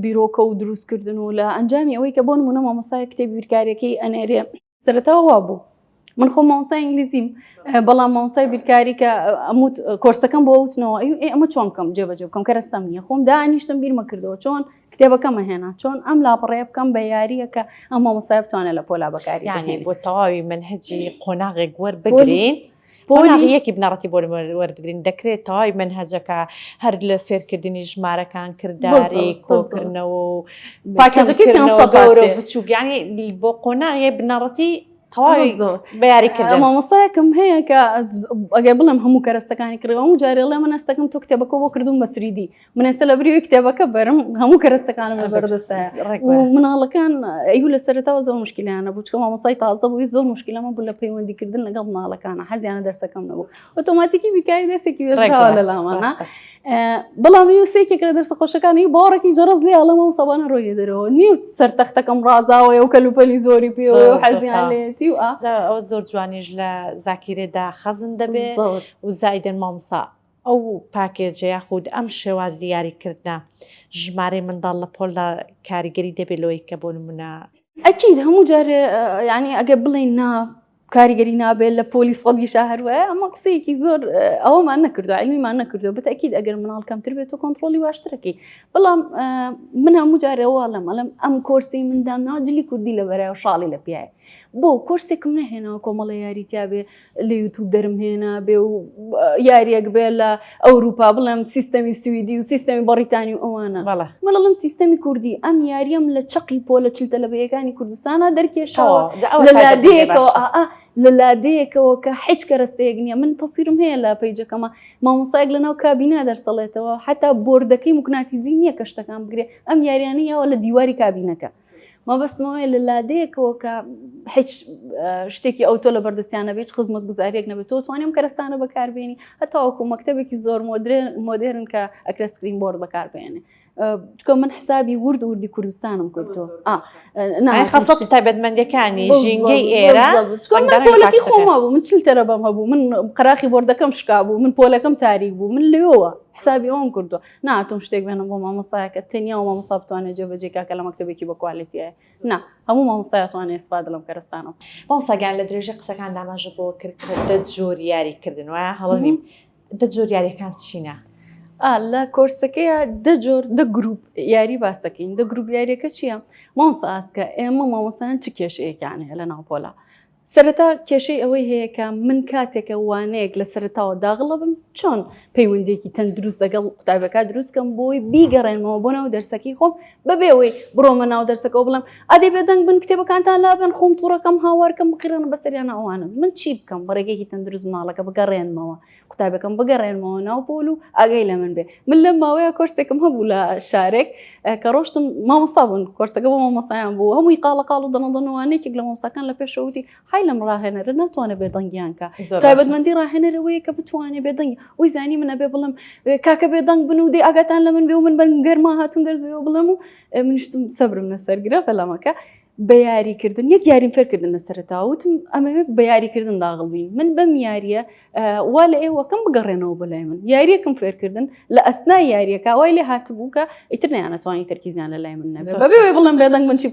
بیرۆکە و دروستکردن و لە ئەنجامی ئەوەی کە بۆ نمونە مامۆستای کتێبی بیرکاریەکەی ئەنێرێ سەرەتاوە وا بوو من خۆ مامۆستای ئینگلیزیم بەڵام مامۆستای بیرکاری کە ئەموت کۆرسەکەم بۆ وتنەوە ئەمە چۆن بکەم جێبەجێ بکەم کەرەستەم نییە خۆم دانیشتم بیرمە کردەوە چۆن کتێبەکەمە هێنا چۆن ئەم لاپەڕێ بکەم بە یاریە کە ئەم مامۆستای بتوانێت لە پۆلا بەکاری یعنی بۆ تەواوی منهەجی قۆناغێک وەربگرین پۆلیەکی بنەڕەتی بۆ وەربگرین دەکرێت تەواوی منهەجەکە هەر لە فێرکردنی ژمارەکان کردداری کۆکردنەوە و پاکێجەکەی بچوو یعنی بۆ قۆناغی بنەڕەتی بەیاریکردن مامۆستایەکم هەیە کە ئەگەر بڵێم هەموو کەرەستەکانی کردەوە هەموو جارێڵێ من ئەستەکەم تۆ کتێبەکە بۆ کردوم بە سریدی من ئێستا لە بریوی کتێبەکە بەرم هەموو کەرەستەکانم لە بەردەستایە و مناڵەکان ئەیوو لە سەرەتاوە زۆر مشکلیانە بوو چکە مامۆستای تازە بووی زۆر مشکلەمە بوو لە پەیوەندیکردن لەگەڵ مناڵەکانە حەزیانە دەرسەکەم نەبوو ئۆتۆماتیکی بیرکاری دەرسێکی وێزراوە لە لامانە بەڵام سێکێک لە دەرسە خۆشەکانی باڕێکی جەرەز لێ ئەڵەمە و سەبانە ڕۆیە دەرەوە نیوت سەرتەختەکەم ڕازاوە و کەلوپەلی زۆری پێ و حەزیان لێتی و ئەو زۆر جوانیش لە زاکیرێدا خەزم دەبێت و زایدن مامۆستا ئەو پاکێجە یاخود ئەم شێوازی یاریکردە ژمارەی منداڵ لە پۆلدا کاریگەری دەبێت لەوەی کە بۆ نمونە ئەکید هەموو جارێ یعنی ئەگە بڵێن نا کاریگەری نابێت لە پۆلی سەدی شاهروایە ئەمە قسەیەکی زۆر ئەوەمان نەکردو عیلمیمان نەکردو بەتەکید ئەگەر مناڵ کەمتر بێت و کۆنتترۆلی باشترەکەی بەڵام من هەموو جارەوەڵم ئەڵم ئەم کۆرسی مندان ناجلی کوردی لە بەرای و شاڵی لە پیاە بۆ کۆرسێکم نەهێنەوە کۆمەڵە یاریتیا بێ لە یوتوب دەرم هێنا بێ و یاریەک بێ لە ئەوروپا بڵێم سیستەمی سوئیدی و سیستەمی بەریتانی و ئەوانە مەڵم سیستەمی کوردی ئەم یاریەم لە چقی پۆلە چلتە لە بەیەکانی کوردستانە دەرکێشەوە لە لادەیەکەوە لە لادەیەکەوە کە هیچ کەرەستەیەک نییە من تەسویرم هەیە لە پەیجەکەمە مامۆستایەک لەناو کابینا دەرسەڵێتەوە حتا بۆردەکەی موکناتیزی نییە کە شتەکان بگرێ ئەم یاریانەیەوە لە دیواری کابینەکە مەبەستمەوەی لە لادەیەکەوە کە هیچ شتێکی ئەوتۆ لە بەردەستیانە بێت خزمەت گوزاریەک نەبێت تۆ توانیم کەرەستانە بەکاربێنی هەتاوەکو مەکتەبێکی زۆر مۆدرن کە ئەکرە سکرین بۆرد بەکاربێنێ چکە من حسابی ورد وردی کوردستانم کردو خەڵەت تایبەتمەندیەکانی ژینگەی ئێرە پۆلەکەی خۆما بوو من چل تەرە بەم هەبوو من قراخی بۆردەکەم شکا بوو من پۆلەکەم تاریک بوو من لێەوە حسابی ئەوم کردو ناتۆم شتێک بێنم بۆ مامۆستایەکە تەنیا و مامۆستا بتوانێت جێبەجێکاکە لە مەکتەبێکی بە کوالێتیە نا هەموو مامۆستایەتوانێت ئیسپادە لەم کەرستانەوە مامۆستاگیان لە درێژە قسەکان داماژە بۆ کردکردە جۆر یاریکردن وایە هەڵەویم دە جۆر یاریەکان چینە لە کۆرسەکەیە دە گروپ یاری باسەکەین دە گروپ یاریەکە چییە مامۆستا ئاسکە ئێمە مامۆستایان چ کێشەیەکیان هەیە لە ناوپۆلا سەرەتا کێشەی ئەوەی هەیە کە من کاتێکە وانەیەک لە سەرتاوە داغڵە بم چۆن پەیوەندێکی تەندروست لەگەڵ قوتابەکە دروستکەم بۆی بیگەڕێنمەوە بۆ ناو دەرسەکەی خۆم بەبێەوەی بڕۆمە ناو دەرسەکە بڵم ئەدەی بێدەنگ بن کتێبەکانتان لابن خۆم تووڕەکەم هاوارکەم بقیرانە بەسەریانە ئەوانم من چی بکەم بەڕێگەیەکی تەندروست ماڵەکە بگەڕێنمەوە قوتابەکەم بگەڕێنمەوە ناو پۆل و ئاگەی لە من بێ من لەم ماوەیە کۆرسێکم هەبوو لە شارێک کە ڕۆشتم مامۆستا بوون کۆرسەکە بۆ مامۆستایان بوو هەمووی قاڵەقاڵ و دەنەدەنەوەوانێکێک لە مامۆستاکان لە پێشەوتی های لەم ڕاهێنەرە ناتوانێت بێدەنگیان کە تایبەتمەندی ڕاهێنەرەوەیە کە بتوانێت بێدەنگی وی زانی منە بێ بڵم کاکە بێدەنگ بن و دێ ئاگاتان لە من بێ و من بەرگەرما هاتوون دەرزبێ و بڵم و منیشتم سەبرم لەسەرگرە بەلامەکە بە یاریکردن یەک یاریم فێرکردن لە سەرتاوتم ئەمەوێت بە یاریکردن داغڵبین من بەم یاریە وا لە ئێوەکەم بگەڕێنەوە بەلای من یاریەکەم فێرکردن لە ئەسنا یاریەکە وای لێ هاتبوو کە ئیتر نەیانەتوانی تەرکیزیان لە لای من نەبێت بەبێ بڵم بێدەنگ من چی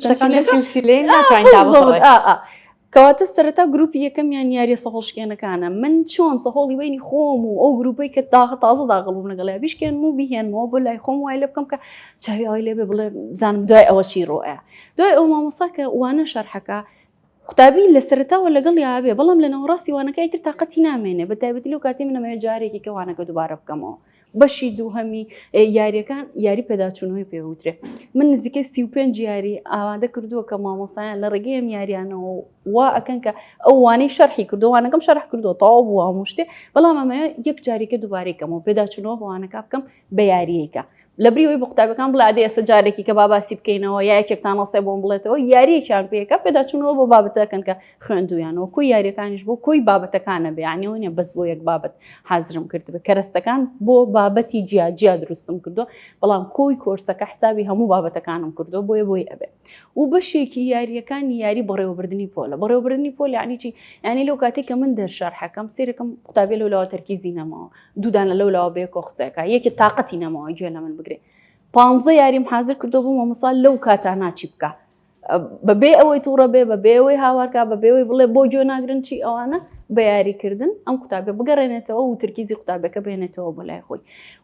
کەواتە سەرەتا گروپی یەکەمیان یاری سەهۆڵشکێنەکانە من چۆن سەهۆڵی بینی خۆم و ئەو گروپی کە تازە داغڵبوو لەگەڵای بیشکێن و بیهێنمەوە بۆ لای خۆم وای لێ بکەم کە چاوی ئەوی لێبێ بڵێ بزانم دوای ئەوە چی ڕۆیە دوای ئەو مامۆستا کە وانە شەرحەکە قوتابی لە سەرتاوە لەگەڵ یابێ بەڵام لە ناوەڕاستی وانەکەی تر تااقەتی نامێنێ بە تایبەتی لەو کاتی منەمەوێت جارێکی کە وانەکە دووبارە بکەمەوە بەشی دووهەمی یاریەکان یاری پێداچوونەوەی پێوترێ من نزیکەی 35 یاری ئامادە کردووە کە مامۆستایان لە ڕێگەی ئەم یاریانەوە وا ئەکەن کە ئەو وانەی شەرحی کردووانەکەم شەرح کردو تەواو بووە هەموو شتێ بەڵام ئەمەیە یەک جارێکە دووبارێکەمەوە پێداچوونەوە بەوانەکە بکەم بە یاریەکە لەبریەوەی بە قوتابەکان بڵێ ئەدەی ئێستا جارێکی کە باسی بکەینەوە یا یەکێکتان هەڵسێ بۆم بڵێتەوە یاریەکیان پێیەکە پێداچوونەوە بۆ بابەتەکەن کە خوێندویانەوە کۆی یاریەکانیش بۆ کۆی بابەتەکانە بێیانەوە نیە بەس بۆ یەک بابەت حازرم کردبێ کەرەستەکان بۆ بابەتی جیا دروستم کردو بەڵام کۆی کۆرسەکە حسابی هەموو بابەتەکانم کردو بۆی ئەبێ و بەشێکی یاریەکانی یاری بەڕێوەبردننی پۆلە بەڕێوەبردننی پۆل یعنی چی یعنی لەو کاتێک کە من دەرشارحەکەم سێرەکەم قوتابی لەولاوە تەرکیزی نەماوە دوودانە لەولاوە بێ کۆ قسەکە یەکی تااقەتی نەماوە گوێ لە من بگرێ 15 یاریم حاضر کردو بوو مامۆستا لەو کاتانە چی بکە بەبێ ئەوەی تووڕە بێ بەبێ ئەوەی هاوارکە بەبێەوەی بڵێ بۆ گوێ ناگرن چی ئەوانە بە یاریکردن ئەم قوتابێ بگەڕێنێتەوە و ترکیزی قوتابەکە بێنێتەوە بۆ لای خۆی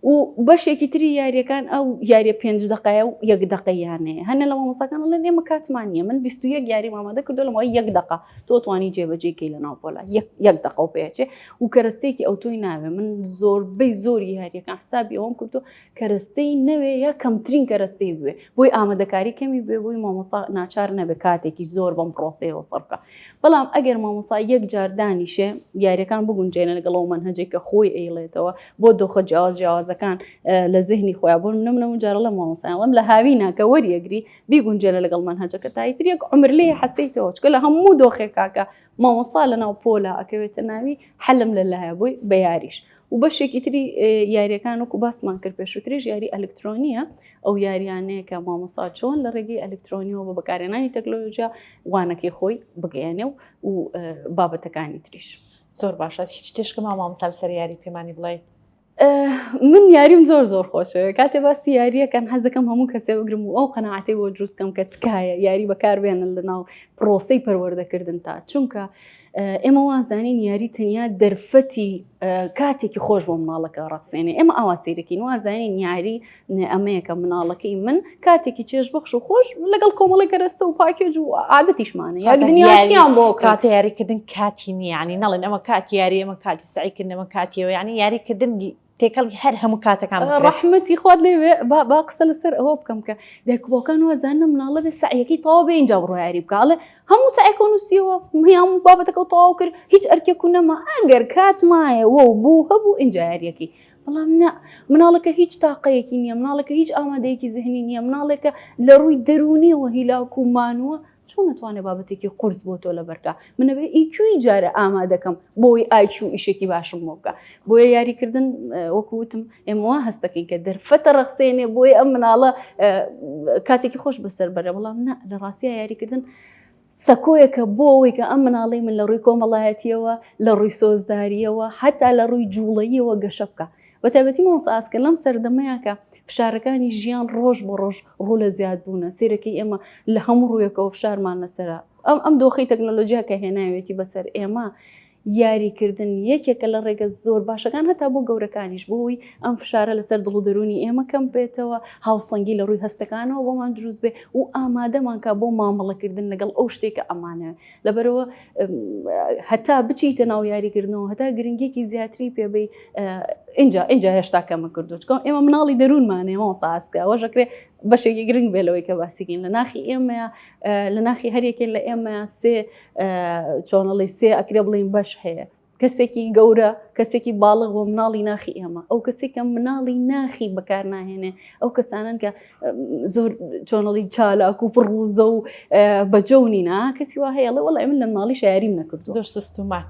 و بەشێکی تری یاریەکان ئەو یاریە 5 دقەیە و 1 دقەیانەیە هەنە لە مامۆستاکان لە ئێمە کاتمانە من 21 یاری ئامادە کردو لەمەوەی 1 دقە تۆ توانی جێبەجێکەی لە ناوپۆلا 1 دقە و پێچێ و کەرەستەیەکی ئەو تۆی ناوێ من زۆربەی زۆری یاریەکان حسابی ئەوم کردو کەرەستەی نەوێ یا کەمترین کەرەستەی بوێ بۆی ئامادەکاری کەمی بێ بۆی مامۆستا ناچار نەبێ کاتێکی زۆر بەم پرۆسەیەوە سەرکە بەڵام ئەگەر مامۆستا یەک جار دانیشێ یاریەکان بگونجێنە لەگەڵەوە منهەجێک کە خۆی ئەیڵێتەوە بۆ دۆخە جیاوازەکان لە ذهنی خۆیان بۆ منەمە جارە لە مامۆستایڵم لە هاویناکە وەریەگری بیگونجێنە لەگەڵ منهەجەکە تایتر یەک عمر لێ حەسەیتەوە چکە لە هەموو دۆخێکاکە مامۆستا لە ناو پۆلا ئەکەوێتە ناوی حەلم لەلایە بۆی بە یاریش و بەشێکی تری یاریەکان وەکو باسمان کرد پێشووتریش یاری ئەلکترۆنیە ئەو یاریانەیە کە مامۆستا چۆن لە ڕێگەی ئەلکترۆنیەوە بە بەکارهێنانی تەکنۆلۆژیا وانەکەی خۆی بگەێنێ و بابەتەکانی تریش زۆر باشە هیچ تێشکە مامۆستا لەسەر یاری پێمانی بڵێ من یاریم زۆر خۆشەوە کاتێ باسی یاریەکەن حەز دەکەم هەموو کەسێ بگرم و ئەو قەناعەتەی بۆ دروستکەم کە تکایە یاری بەکاربێنن لە ناو پرۆسەی پەروەردەکردن تا چونکە ئێمە وازانین یاری تەنیا دەرفەتی کاتێکی خۆش بۆ مناڵەکە ڕەقسێنێ ئێمە ئاواسیرەکەین وازانین یاری ئەمەیەکە مناڵەکەی من کاتێکی چێژ بەخش و خۆش لەگەڵ کۆمەڵی گەرەستە و پاکێج و عادەتیشمانە یا دنیاشتیان بۆ کاتە یاریکردن کاتی نیە ینی نەڵێن ئەمە کاتی یاری ئەمە کاتی سعیکردن ئەمە کاتیەوە ینی یاریکردن تێکەڵی هەر هەموو کاتەکان ڕەحمەتی خوارد لێوێ با قسە لەسەر ئەوە بکەم کە دەکبۆکان وازانە مناڵە بێ سعیەکەی تەواو بێ اینجا بڕۆ یاری بکڵێ هەموو سعیەکە نووسیەوە هەموو بابەتەکە تەواو کرد هیچ ئەرکێک و نەما ئەگەر کات مایەوە و بوو هەبوو اینجا یاریەکەی بەڵام نە مناڵەکە هیچ تاقەیەکی نییە مناڵەکە هیچ ئامادەیەکی زەهنی نییە مناڵێکە لە ڕووی دەرونیەوە هیلاک و مانووە چۆن نتوانێت بابەتێکی قورس بۆ تۆ لە بەرکە منەبێ ئیکوی جارە ئامادەکەم بۆی ئایچ و ئیشێکی باشم بۆکە بۆیە یاریکردن وەکوتم ئێمە وا هەستەکەین کە دەرفەتە ڕەخسێنێ بۆیە ئەم مناڵە کاتێکی خۆش بەسەر بەرە بەڵام نە لە ڕاستیە یاریکردن سەکۆیەکە بۆ ئەوەی کە ئەم مناڵی من لە ڕووی کۆمەڵایەتیەوە لە ڕووی سۆزداریەوە هەتا لە ڕووی جوڵەیەوە گەشە بکە بەتایبەتی مۆساسکە لەم سەردەمەیە کە فشارەکانی ژیان ڕۆژ بۆ ڕۆژ ڕوو لە زیاد بوونە سیرەکەی ئێمە لە هەموو ڕوویەکەەوە فشارمان لەسرە ئەم دۆخی تەکنۆلۆژیا کە هێناوێتی بەسەر ئێمە یاریکردن یەکێکە لە ڕێگە زۆر باشەکان هەتا بۆ گەورەکانیش بۆی ئەم فشارە لەسەر دڵ و دەرونی ئێمە کەم بێتەوە هاوسەنگی لە ڕووی هەستەکانەوە بۆمان دروست بێ و ئامادەمانکە بۆ مامەڵەکردن لەگەڵ ئەو شتێکە ئەمانە لەبەرەوە هەتا بچیتە ناو یاریکردنەوە هەتا گرنگێکی زیاتری پێبێ اینجا هێشتا کەمە کردوچکە ئێمە مناڵی دەروونمانێ مۆساسکە ئەوەژەکرێ بەشێکی گرنگ بێ لەوەی کە باسیکەین لە ناخی ئێمە لە ناخی هەرێکێن لە ئێمە چۆنەڵی سێ ئەکرێ بڵین بەش هەیە کەسێکی گەورە کەسێکی باڵغ و مناڵی ناخی ئێمە ئەو کەسێکە مناڵی ناخی بەکار ناهێنێ ئەو کەسانن کە زۆر چۆنەڵی چالاک و پڕوزە و بەجەونینا کەسی وا هەیە لە وەڵای من لە مناڵی شایاریم نەکردو زۆر سستومات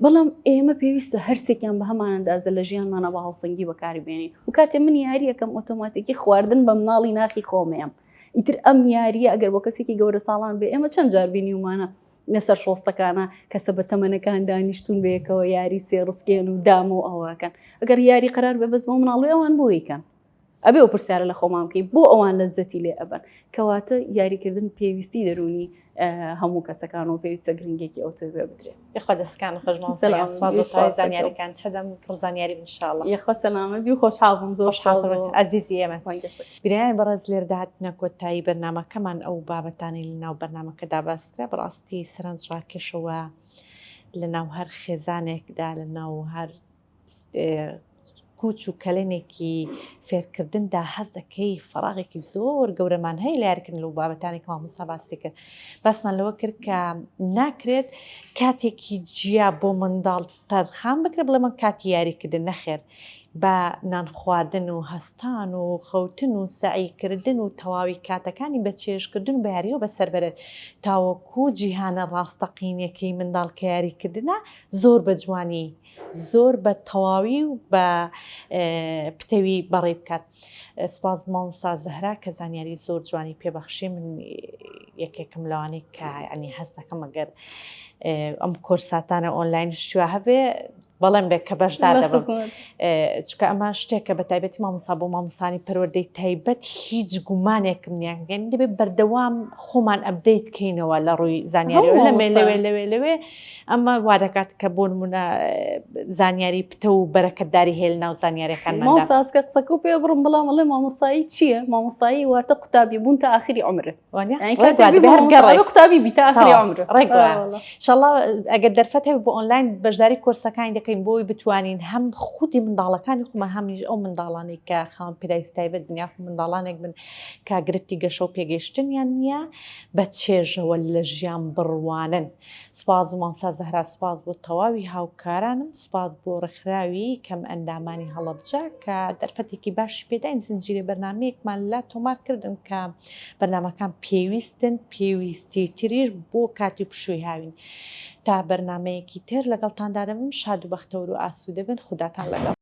بەڵام ئێمە پێویستە هەرسێکیان بە هەمان ئەندازە لە ژیانمانە بە هاوسەنگی بەکاری بێنین و کاتێ من یاریەکەم ئۆتۆماتیکی خواردن بە مناڵی ناخی خۆمەیەم ئیتر ئەم یاریە ئەگەر بۆ کەسێکی گەورە ساڵان بێ ئێمە چەند جار بینی ومانە نەسەر شۆستەکانە کەسە بە تەمەنەکان دانیشتون بەیەکەوە یاری سێڕسکێن و دامە و ئەوەکەن ئەگەر یاری قەرار بێ بەس بۆ مناڵی ئەوان بۆیکەن ئەبێ و پرسیارە لە خۆمان بکەین بۆ ئەوان لەزەتی لێ ئەبن کەواتە یاریکردن پێویستی دەرونی هەموو کەسەکان و پێویستە گرنگێکی ئەو تۆ بێ بدرێت یخوا دەستکان خۆشمان زانیاریەکان هەدەم پڕزانیاری انشاءالله یخوا سەلامەت بی خۆشحاڵ بووم زۆر عەزیزی ئێمە بیرایان بەڕێز لێرەدا هاتنە کۆتایی بەرنامەکەمان ئەو بابەتانی لەناو بەرنامەکەدا باسکرا بەڕاستی سەرنجڕاکێشەوە لەناو هەر خێزانێکدا لەناو هەر کوچ و کەلێنێکی فێرکردندا هەز دەکەی فەراغێکی زۆر گەورەمان هەیە لە یاریکردن لەو بابەتانێک مامۆستا باسی کرد باسمان لەوە کرد کە ناکرێت کاتێکی جیا بۆ منداڵ تەرخان بکرێت بڵێ من کاتی یاریکردن نەخێر بە نان خواردن و هەستان و خەوتن و سەعیکردن و تەواوی کاتەکانی بە چێژکردن و بە یاریەوە بەسەر تاوەکو جیهانە ڕاستەقینەکەی منداڵ کە یاریکردنە زۆر بە جوانی زۆر بە تەواوی و بە پتەوی بەڕێ بکات سپاس مامۆستا زەهرا کە زانیاری زۆر جوانی پێبەخشی من یەکێکم لەوانەی کە ینی هەست دەکەم ئەگەر ئەم کۆرساتانە ئۆنلاین شتووە هەبێ بەڵێم بێت کە بەشدار دەبم چکە ئەمە شتێکە بە تایبەتی مامۆستا بۆ مامۆستانی پەروەردەی تایبەت هیچ گومانێکم نیان دەبێت بەردەوام خۆمان ئەپدەیت بکەینەوە لە ڕووی زانیاریەوە لەوێ ئەمە وا دەکات کە بۆ نمونە زانیاری پتە و بەرەکەتداری هەیە لەناو زانیاریەکانماندا مامۆستاسکە قسەکە و پێ بڕم بەڵام بڵێ مامۆستایی چییە مامۆستایی واتە قوتابی بوون تا ئاخری عمرت قوتابی بی تا ئاخری عمرت ئینشاءالله ئەگەر دەرفەت هەبێت بۆ ئۆنلاین بەشداری کۆرسەکانی دەکەین بۆی بتوانین هەم خودی منداڵەکانی خۆمە هەمیش ئەو منداڵانی کە خاوەن پێویستی تایبەت دنیا منداڵانێک بن کە گرفتی گەشە و پێگەیشتنیان نییە بە چێژەوە لە ژیان بڕوانن سپاس بۆ مامۆستا زەهرا سپاس بۆ تەواوی هاوکارانم سپاس بۆ ڕێکخراوی کەم ئەندامانی هەڵەبجە کە دەرفەتێکی باشی پێداین زنجیرە بەرنامەیەکمان لا تۆمار کردن کە بەرنامەکان پێویستی تریش بۆ کاتی پشووی هاوین تا بەرنامەیەکی تر لەگەڵتان دادەبم شاد و بەختەوەر و ئاسوودە بن خوداتان لەگەڵ